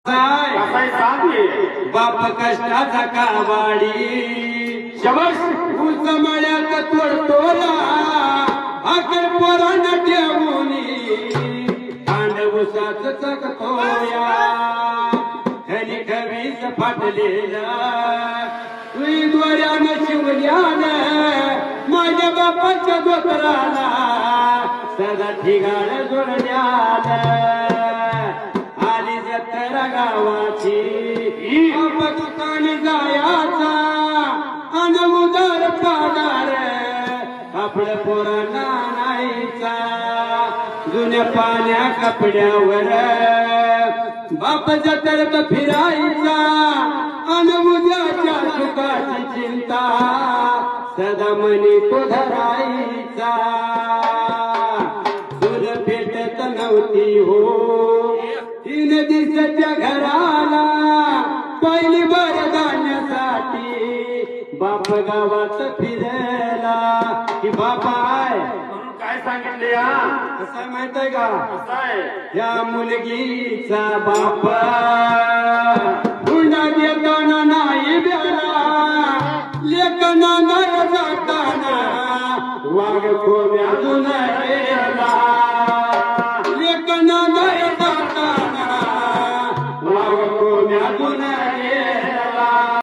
कसाय सांगे बाप कष्टाचा कावाडी शबाश ऊस मळ्यात तोडतोला आकर पोरांना ठेवूनी कांड ऊसाच चकतोया खली खवीस फाटलेला तुई दोऱ्यानं शिवल्यानं माझ्या बापाच्या दोतराला सदा ठिगाळ जोडल्याला आली जत्रा गावाची ठिकाणी जायाचा अन उदार पादार आपड पोरांना नाहीचा जुन्या पाण्या कपड्यावर बाप जत्रेत फिरायचा अन उद्याच्या सुखाची चिंता सदा मनी तो धरायचा दूध पेटत नव्हती हो 3 दिवसाच्या घराला पहिली बर जाण्यासाठी बाप गावात फिरला की बापा आहे म्हणून काय सांगितले हा कसं माहित आहे का कसाय या मुलगीचा बाप